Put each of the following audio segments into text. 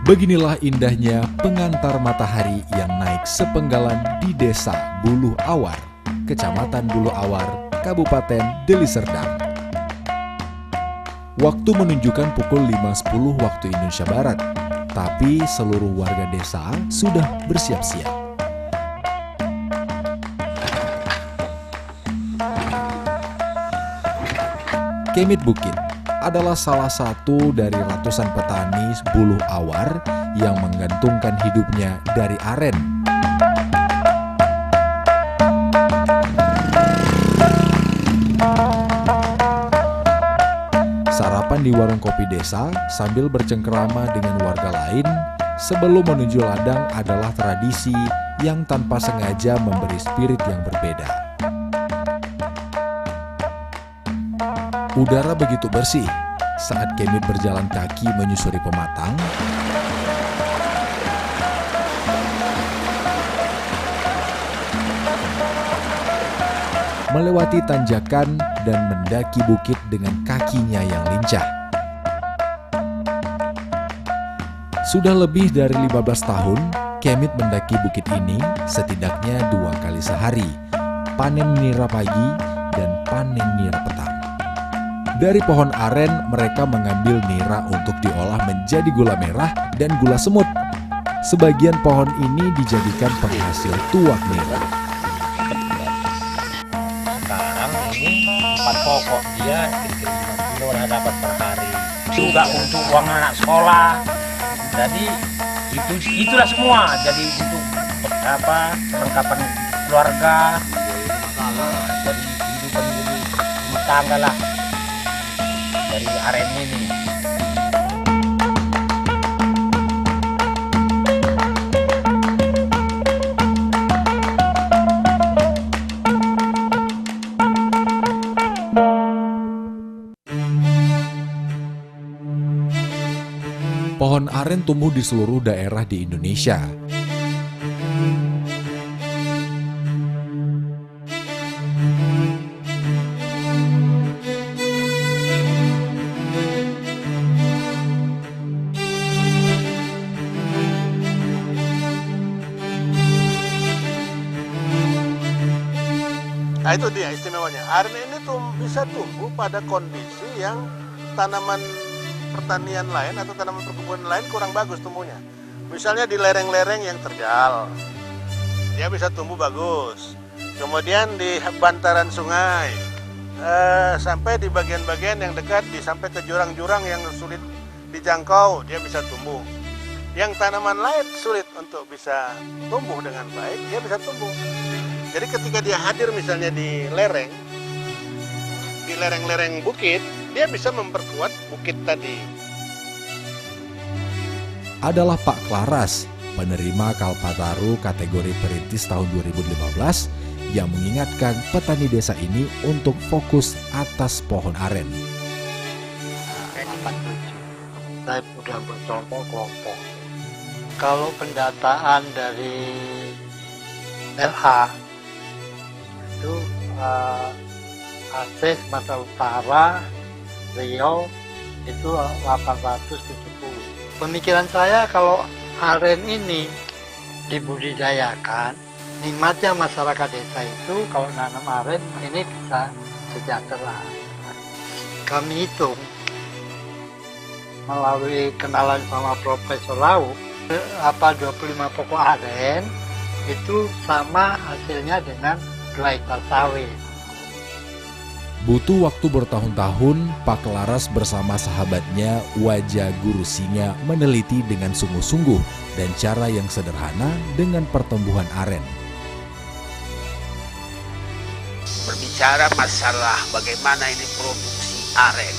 Beginilah indahnya pengantar matahari yang naik sepenggalan di Desa Buluh Awar, Kecamatan Buluh Awar, Kabupaten Deli Serdang. Waktu menunjukkan pukul 5.10 waktu Indonesia Barat, tapi seluruh warga desa sudah bersiap-siap. Kemit Bukit adalah salah satu dari ratusan petani Buluh Awar yang menggantungkan hidupnya dari aren. Sarapan di warung kopi desa sambil bercengkerama dengan warga lain sebelum menuju ladang adalah tradisi yang tanpa sengaja memberi spirit yang berbeda. Udara begitu bersih saat Kemit berjalan kaki menyusuri pematang. Melewati tanjakan dan mendaki bukit dengan kakinya yang lincah. Sudah lebih dari 15 tahun, Kemit mendaki bukit ini setidaknya 2 kali sehari, panen nira pagi dan panen nira petang. Dari pohon aren, mereka mengambil nira untuk diolah menjadi gula merah dan gula semut. Sebagian pohon ini dijadikan penghasil tuak nira. Sekarang ini 4 pokok dia kira-kira 5 kilo lah dapat per hari. Juga untuk uang anak sekolah. Jadi itulah semua. Jadi untuk perlengkapan keluarga. Jadi kehidupan rumah tangga lah. Dari aren ini. Pohon aren tumbuh di seluruh daerah di Indonesia. Nah, itu dia istimewanya. Aren ini bisa tumbuh pada kondisi yang tanaman pertanian lain atau tanaman perkebunan lain kurang bagus tumbuhnya. Misalnya di lereng-lereng yang terjal, dia bisa tumbuh bagus. Kemudian di bantaran sungai, sampai di bagian-bagian yang dekat, sampai ke jurang-jurang yang sulit dijangkau, dia bisa tumbuh. Yang tanaman lain sulit untuk bisa tumbuh dengan baik, dia bisa tumbuh. Jadi ketika dia hadir misalnya di lereng-lereng bukit, dia bisa memperkuat bukit tadi. Adalah Pak Klaras, penerima Kalpataru kategori perintis tahun 2015, yang mengingatkan petani desa ini untuk fokus atas pohon aren. Saya sudah bercontoh kelompok. Kalau pendataan dari LH itu Aceh, Sumatera Utara, Riau itu 870. Pemikiran saya kalau aren ini dibudidayakan, nikmatnya masyarakat desa itu kalau nanam aren ini bisa sejahtera. Kami hitung melalui kenalan sama Profesor Lau, 25 pokok aren itu sama hasilnya dengan 2 hektar sawit. Butuh waktu bertahun-tahun, Pak Klaras bersama sahabatnya Wajah Guru Singa meneliti dengan sungguh-sungguh dan cara yang sederhana dengan pertumbuhan aren. Berbicara masalah bagaimana ini produksi aren.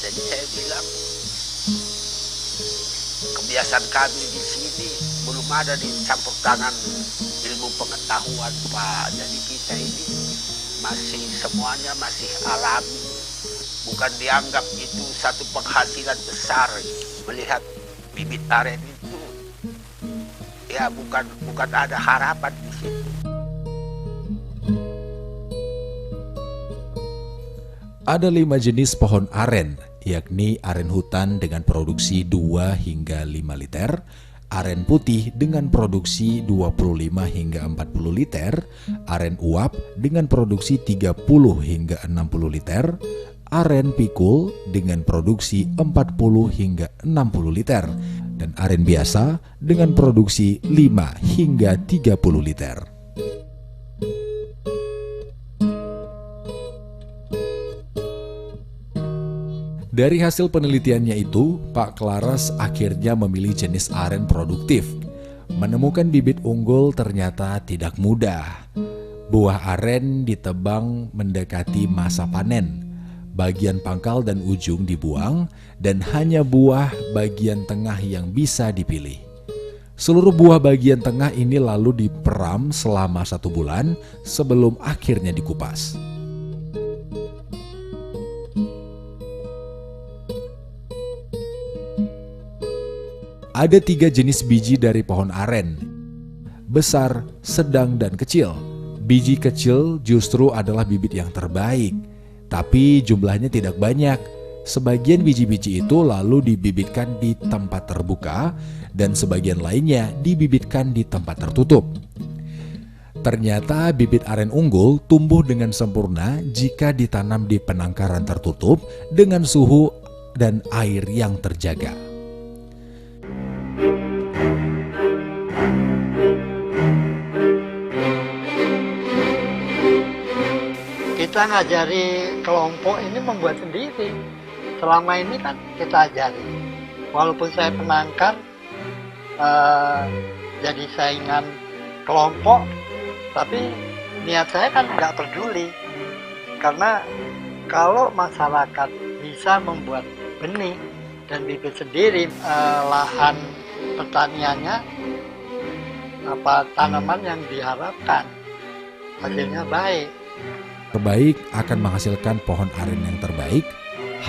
Jadi saya bilang, kebiasaan kami di sini belum ada dicampur tangan ilmu pengetahuan, Pak. Jadi kita ini semuanya masih alami. bukan dianggap itu satu penghasilan besar. Melihat bibit aren itu, ya bukan ada harapan di situ. Ada 5 jenis pohon aren, yakni aren hutan dengan produksi 2 hingga 5 liter, aren putih dengan produksi 25 hingga 40 liter, aren uap dengan produksi 30 hingga 60 liter, aren pikul dengan produksi 40 hingga 60 liter, dan aren biasa dengan produksi 5 hingga 30 liter. Dari hasil penelitiannya itu, Pak Klaras akhirnya memilih jenis aren produktif. Menemukan bibit unggul ternyata tidak mudah. Buah aren ditebang mendekati masa panen. Bagian pangkal dan ujung dibuang, dan hanya buah bagian tengah yang bisa dipilih. Seluruh buah bagian tengah ini lalu diperam selama 1 bulan sebelum akhirnya dikupas. Ada 3 jenis biji dari pohon aren, besar, sedang, dan kecil. Biji kecil justru adalah bibit yang terbaik, tapi jumlahnya tidak banyak. Sebagian biji-biji itu lalu dibibitkan di tempat terbuka, dan sebagian lainnya dibibitkan di tempat tertutup. Ternyata bibit aren unggul tumbuh dengan sempurna jika ditanam di penangkaran tertutup dengan suhu dan air yang terjaga. Kita ngajari kelompok ini membuat sendiri. Selama ini kan kita ajari. Walaupun saya penangkar, jadi saingan kelompok, tapi niat saya kan nggak peduli. Karena kalau masyarakat bisa membuat benih dan bibit sendiri, lahan pertaniannya, tanaman yang diharapkan, hasilnya baik. Terbaik akan menghasilkan pohon aren yang terbaik,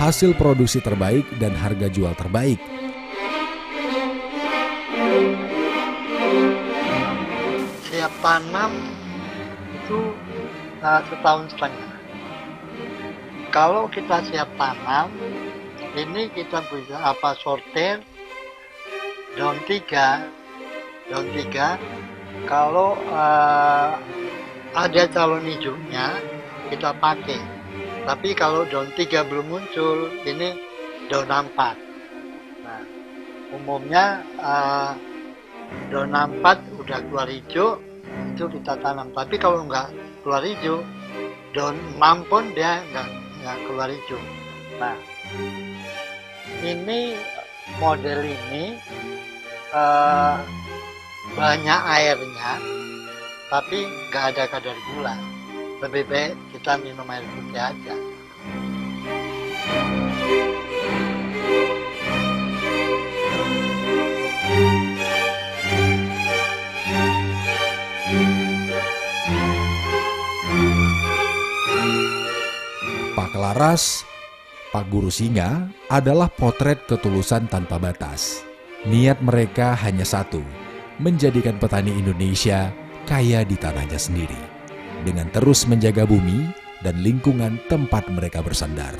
hasil produksi terbaik, dan harga jual terbaik. Siap tanam itu 1,5 tahun. Kalau kita siap tanam, ini kita bisa sortir daun 3. Kalau ada calon hijaunya, kita pakai. Tapi kalau daun 3 belum muncul, ini daun 4. Nah, umumnya daun 4 udah keluar hijau, itu kita tanam. Tapi kalau nggak keluar hijau, daun 6 pun dia nggak keluar hijau. Nah, ini model ini banyak airnya, tapi nggak ada kadar gula. Lebih baik kita minum air putih aja. Pak Klaras, Pak Guru Singa adalah potret ketulusan tanpa batas. Niat mereka hanya satu, menjadikan petani Indonesia kaya di tanahnya sendiri, dengan terus menjaga bumi dan lingkungan tempat mereka bersandar.